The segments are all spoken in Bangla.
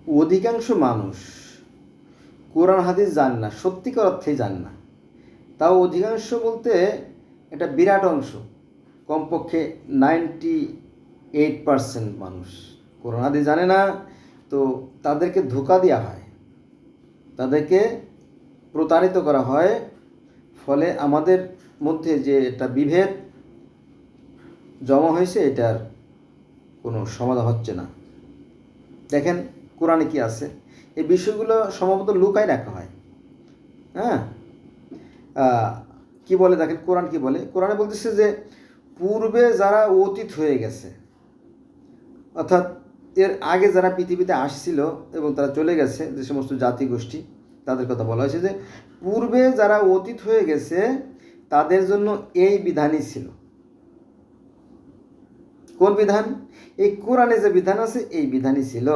অধিকাংশ মানুষ কোরআন হাদিস জানে না, সত্যিকার অর্থেই জানে না। তাও অধিকাংশ বলতে এটা বিরাট অংশ, কমপক্ষে 98% মানুষ কোরআন হাদিস জানে না। তো তাদেরকে ধোঁকা দেওয়া হয়, তাদেরকে প্রতারিত করা হয়। ফলে আমাদের মধ্যে যে একটা বিভেদ জমা হয়েছে, এটার কোনো সমাধান হচ্ছে না। দেখেন কোরআনে কি আছে, এই বিষয়গুলো সম্ভবত লুকায় রাখা হয়। হ্যাঁ, কি বলে দেখেন কোরআন কি বলে। কোরআনে বলতেছে যে পূর্বে যারা অতীত হয়ে গেছে, অর্থাৎ এর আগে যারা পৃথিবীতে আসছিল এবং তারা চলে গেছে, যে সমস্ত জাতি গোষ্ঠী, তাদের কথা বলা হয়েছে যে পূর্বে যারা অতীত হয়ে গেছে তাদের জন্য এই বিধানই ছিল। কোন বিধান? এই কোরআনে যে বিধান আছে এই বিধানই ছিল।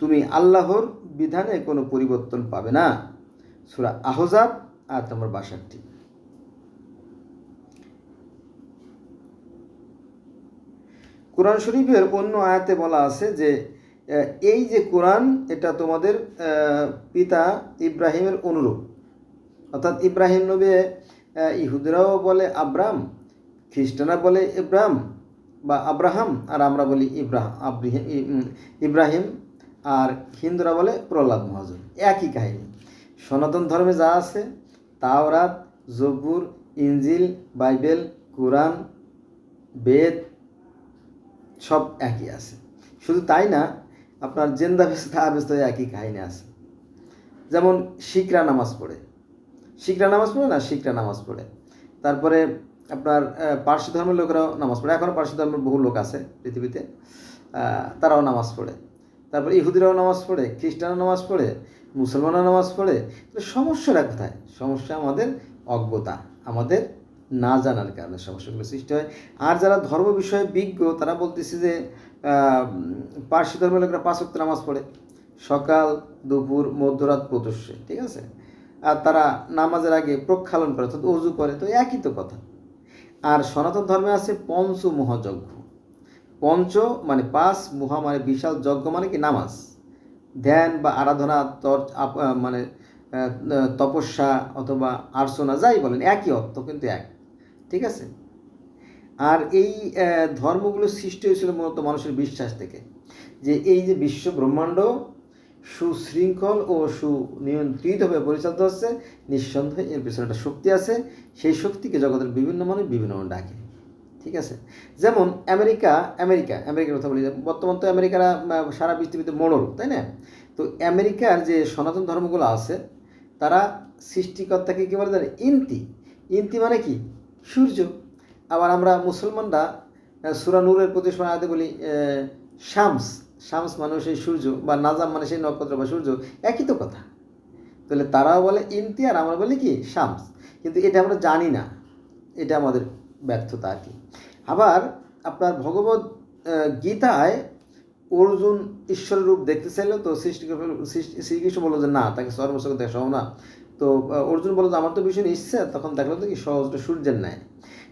তুমি আল্লাহর বিধানে কোনো পরিবর্তন পাবে না। সূরা আহজাব আয়াত নম্বর ৬২। কোরআন শরীফের অন্য আয়াতে বলা আছে যে এই যে কোরআন, এটা তোমাদের পিতা ইব্রাহিমের অনুরূপ। অর্থাৎ ইব্রাহিম নবী, ইহুদিরাও বলে আব্রাম, খ্রিস্টানরা বলে ইব্রাহিম বা আব্রাহাম, আর আমরা বলি ইব্রাহিম, আর হিন্দুরা বলে প্রহ্লাদ মহাজন। একই কাহিনী। সনাতন ধর্মে যা আছে, তাওরাত, জবুর, ইনজিল, বাইবেল, কোরআন, বেদ, সব একই আছে। শুধু তাই না, আপনার জেন্দা বেস্তা আবেস্ত একই কাহিনী আছে। যেমন শিখরা নামাজ পড়ে, শিখরা নামাজ পড়ে। তারপরে আপনার পার্সি ধর্মের লোকেরাও নামাজ পড়ে। এখনও পার্সি ধর্মের বহু লোক আছে পৃথিবীতে, তারাও নামাজ পড়ে। তারপরে ইহুদিরাও নামাজ পড়ে, খ্রিস্টানও নামাজ পড়ে, মুসলমানও নামাজ পড়ে। সমস্যাটা কোথায়? সমস্যা আমাদের অজ্ঞতা, আমাদের না জানার কারণে সমস্যাগুলো সৃষ্টি হয়। আর যারা ধর্ম বিষয়ে বিজ্ঞ, তারা বলতেছে যে পার্সি ধর্মের লোকেরা 5 ওয়াক্ত নামাজ পড়ে, সকাল, দুপুর, মধ্যরাত, প্রত্যুষে, ঠিক আছে। আর তারা নামাজের আগে প্রক্ষালন করে, অর্থাৎ অজু করে। তো একই তো কথা। আর সনাতন ধর্মে আছে পঞ্চ মহাযজ্ঞ। পঞ্চ মানে 5, মহা মানে বিশাল, যজ্ঞ মানে কি নামাজ, ধ্যান বা আরাধনা, মানে তপস্যা অথবা আর্চনা, যাই বলেন, একই অর্থ কিন্তু এক, ঠিক আছে। আর এই ধর্মগুলো সৃষ্টি হয়েছিল মূলত মানুষের বিশ্বাস থেকে, যে এই যে বিশ্ব ব্রহ্মাণ্ড সুশৃঙ্খল ও সুনিয়ন্ত্রিতভাবে পরিচালিত হচ্ছে, নিঃসন্দেহে এর পেছনে একটা শক্তি আছে। সেই শক্তিকে জগতের বিভিন্ন মানুষ বিভিন্ন ডাকে, ঠিক আছে। যেমন আমেরিকার কথা বলি। বর্তমান তো আমেরিকারা সারা পৃথিবীতে মোড়ল, তাই না? তো আমেরিকার যে সনাতন ধর্মগুলো আছে, তারা সৃষ্টিকর্তাকে কী বলে জানে? ইন্তি মানে কি? সূর্য। আবার আমরা মুসলমানরা সূরা নূরের 25 আয়াতে বলি শামস মানে সেই সূর্য, বা নাজাম মানে সেই নক্ষত্র বা সূর্য, একই তো কথা। তাহলে তারাও বলে ইন্তি আর আমরা বলি কি? শামস। কিন্তু এটা আমরা জানি না, এটা আমাদের ব্যর্থতা আর কি। আবার আপনার ভগবদ গীতায় অর্জুন ঈশ্বরের রূপ দেখতে চাইল, তো শ্রীকৃষ্ণ বললো যে না, তাকে সর্বস্ব দেখা সম্ভব না। তো অর্জুন বললো আমার তো ভীষণ ইচ্ছে, তখন দেখলো তো কি সহজটা সূর্যের ন্যায়।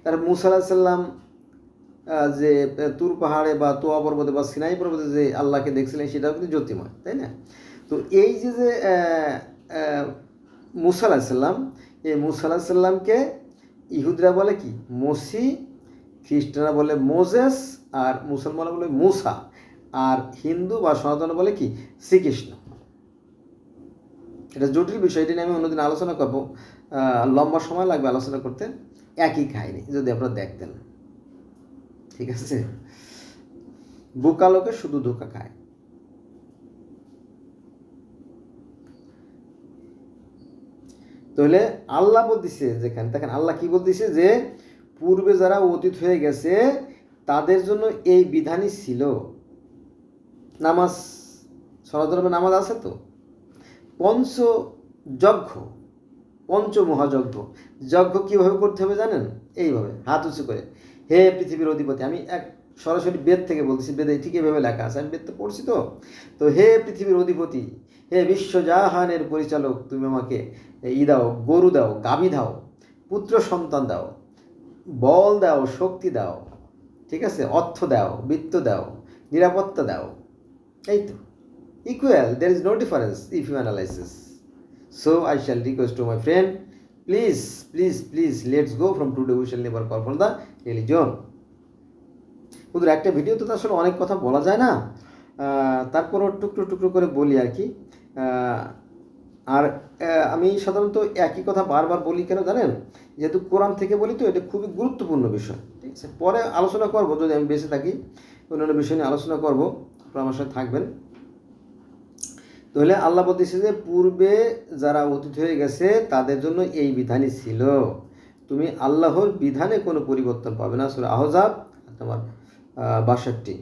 তারপর মুসা আলাইহিস সালাম যে তুর পাহাড়ে বা তোয়া পর্বতে বা সিনাই পর্বতে যে আল্লাহকে দেখছিলেন, সেটাও কিন্তু জ্যোতিময়, তাই না? তো এই যে মুসা আলাইহিস সালাম, এই মুসা আলাইহিস সালামকে ইহুদিরা বলে কি? মসি, খ্রিস্টানরা বলে মোজেস, আর মুসলমানরা বলে মুসা, আর হিন্দু বা সনাতন বলে কি? শ্রীকৃষ্ণ। এটা জটিল বিষয়, এটা নিয়ে আমি অন্যদিন আলোচনা করবো, লম্বা সময় লাগবে আলোচনা করতে। একই কাহিনী যদি আপনারা দেখতেন, ঠিক আছে। বোকা লোকে শুধু ধোকা খায়। তাহলে আল্লাহ বলতেছে, যেখানে দেখেন আল্লাহ কি বলতেছে, যে পূর্বে যারা অতীত হয়ে গেছে তাদের জন্য এই বিধানই ছিল। নামাজ, সনাতন নামাজ আছে তো। পঞ্চমহাযজ্ঞ, যজ্ঞ কীভাবে করতে হবে জানেন? এইভাবে হাত উঁচু করে, হে পৃথিবীর অধিপতি। আমি সরাসরি বেদ থেকে বলতেছি, বেদে ঠিক এভাবে লেখা আছে, আমি বেদ তো পড়ছি তো। তো হে পৃথিবীর অধিপতি, হে বিশ্বজাহানের পরিচালক, তুমি আমাকে দাও, গরু দাও, গাভী দাও, পুত্র সন্তান দাও, বল দাও, শক্তি দাও, ঠিক আছে, অর্থ দাও, বৃত্ত দাও, নিরাপত্তা দাও। এই তো equal. There is no difference if you analyze this. So I shall request to my friend, please let's go from today. We shall never call for the religion. ওদের একটা ভিডিওতে তো আসলে অনেক কথা বলা যায় না, তারপরও টুকরো করে বলি আর কি। আর আমি সাধারণত একই কথা বারবার বলি কেন জানেন? যেহেতু কোরআন থেকে বলি তো এটা খুবই গুরুত্বপূর্ণ বিষয়, ঠিক আছে? পরে আলোচনা করবো, যদি আমি বেঁচে থাকি অন্যান্য বিষয় নিয়ে আলোচনা করবো, আপনারা আমার সাথে থাকবেন। তাহলে আল্লাহ বলতেছে যে পূর্বে যারা অতীত হয়ে গেছে তাদের জন্য এই বিধানই ছিল, তুমি আল্লাহর বিধানে কোনো পরিবর্তন পাবে না। সূরা আহজাব তোমার 62।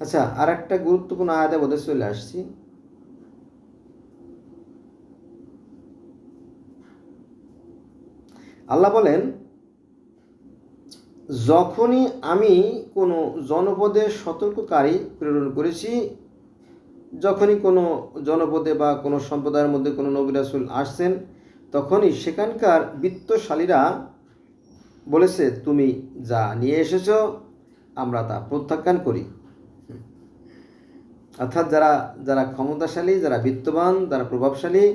আচ্ছা, আর একটা গুরুত্বপূর্ণ আয়াতে বোধ চলে আসছি। আল্লাহ বলেন, যখনই আমি কোনো জনপদে সতর্ককারী প্রেরণ করেছি, যখনই কোনো জনপদে বা কোনো সম্প্রদায়ের মধ্যে কোনো নবী রাসূল আসছেন, তখনই সেখানকার বিত্তশালীরা বলেছে, তুমি যা নিয়ে এসেছো আমরা তা প্রত্যাখ্যান করি। অর্থাৎ যারা ক্ষমতাশালী, যারা বিত্তবান, যারা প্রভাবশালী,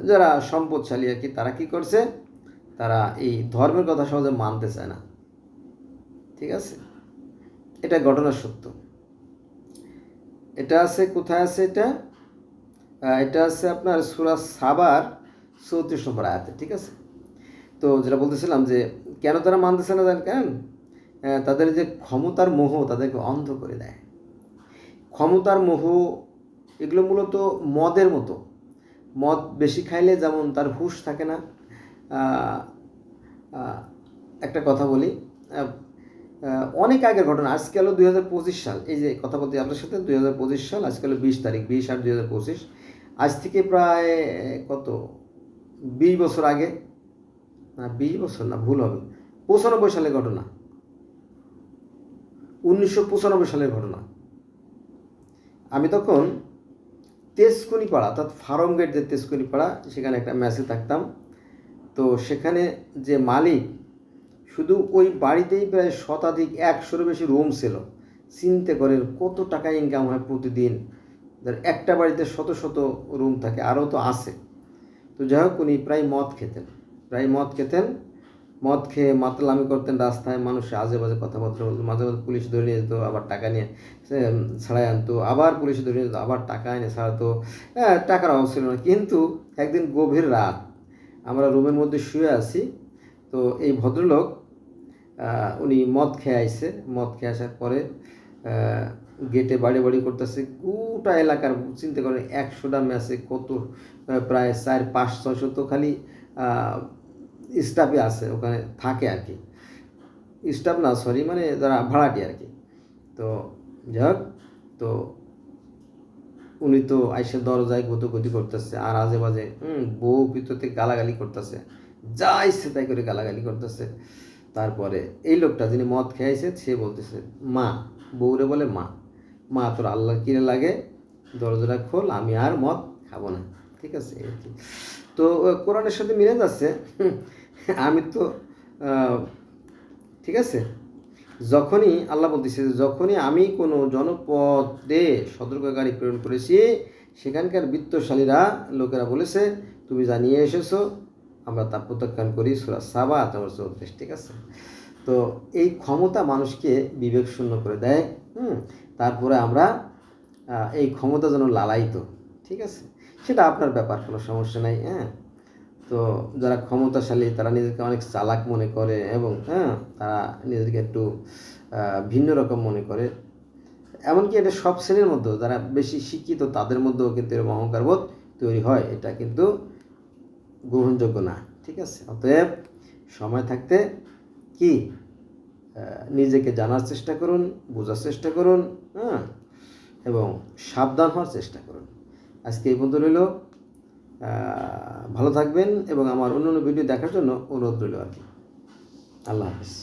যারা সম্পদশালী আর কি, তারা কি করছে? তারা এই ধর্মের কথা সহজে মানতে চায় না, ঠিক আছে? এটা ঘটনা সত্য। এটা আছে কোথায় আছে? এটা আছে আপনার সূরা সাবার 34 নম্বর আয়াতে, ঠিক আছে? তো যেটা বলতেছিলাম যে কেন তারা মানতেছে না জানেন কেন? তাদের যে ক্ষমতার মোহ তাদেরকে অন্ধ করে দেয়। ক্ষমতার মোহ এগুলো মূলত মদের মতো। মদ বেশি খাইলে যেমন তার হুঁশ থাকে না। একটা কথা বলি, অনেক আগের ঘটনা, আজকে হলো 2025 সাল। এই যে কথা বলতে আপনার সাথে 2025 সাল, আজকে হলো 20 তারিখ, 20/8/2025। আজ থেকে প্রায় কত 20 বছর আগে, না 20 বছর না, ভুল হবে, 95 সালের ঘটনা, 1995 সালের ঘটনা। আমি তখন তেজকুনিপাড়া, অর্থাৎ ফার্ম গেট যে তেজকুনিপাড়া, সেখানে একটা মেসে থাকতাম। তো সেখানে যে মালিক, শুধু ওই বাড়িতেই প্রায় 100-100-এর বেশি রুম ছিল। চিন্তা করেন কত টাকা ইনকাম হয় প্রতিদিন। একটা বাড়িতে শত রুম থাকে, আরও তো আছে। তো যাই হোক, উনি প্রায় মদ খেতেন, মদ খেয়ে মাতলামি করতেন রাস্তায়, মানুষের আজে বাজে কথাবার্তা বলতো। মাঝে মাঝে পুলিশ ধরে নিয়ে যেত, আবার টাকা নিয়ে ছাড়াই আনতো, আবার পুলিশ ধরে নিয়ে যেত, আবার টাকা এনে ছাড়াতো। টাকার অভাব ছিল না। কিন্তু একদিন গভীর রাত, আমরা রুমের মধ্যে শুয়ে আছি। তো এই ভদ্রলোক উনি মদ খেয়ে আসার পরে গেটে বাড়ি করতেছে। গোটা এলাকার চিন্তা করেন 100টা ম্যাচে কত, প্রায় 400-500 তো খালি স্টাফে আছে, ওখানে থাকে আর কি। স্টাফ না, সরি, মানে যারা ভাড়াটি আর কি। তো যাই হোক, তো উনি তো আইসে দরজায় গতি করতেছে, আর আজে বাজে বউ ভিতরে গালাগালি করতেছে, যা ইচ্ছে তাই করে গালাগালি করতেছে। তারপরে এই লোকটা যিনি মদ খেয়েছে, সে বলতেছে, মা, বউরে বলে, মা তোর আল্লাহ কিনে লাগে, দরজাটা খোল, আমি আর মদ খাবো না, ঠিক আছে? তো কোরআনের সাথে মিলে যাচ্ছে। আমি তো ঠিক আছে, যখনই আল্লাহ বলতেছে, যখনই আমি কোনো জনপদে সতর্ককারী প্রেরণ করেছি, সেখানকার বিত্তশালীরা লোকেরা বলেছে, তুমি যা নিয়ে এসেছো আমরা তা প্রত্যাখ্যান করি। সূরা সাবা 34, ঠিক আছে? তো এই ক্ষমতা মানুষকে বিবেক শূন্য করে দেয়। তারপরে আমরা এই ক্ষমতা যেন লালায়িত, ঠিক আছে? সেটা আপনার ব্যাপার, কোনো সমস্যা নাই। তো যারা ক্ষমতাশালী তারা নিজেকে অনেক চালাক মনে করে, এবং তারা নিজেদেরকে একটু ভিন্ন রকম মনে করে। এমনকি এটা সব শ্রেণীর মধ্যেও, যারা বেশি শিক্ষিত তাদের মধ্যেও কিন্তু এরকম অহংকারবোধ তৈরি হয়। এটা কিন্তু গ্রহণযোগ্য না, ঠিক আছে? অতএব সময় থাকতে কি নিজেকে জানার চেষ্টা করুন, বোঝার চেষ্টা করুন, এবং সাবধান হওয়ার চেষ্টা করুন। আজকে এই পর্যন্ত রইল। ভালো থাকবেন, এবং আমার অন্যান্য ভিডিও দেখার জন্য অনুরোধ রইল আর কি। আল্লাহ হাফেজ।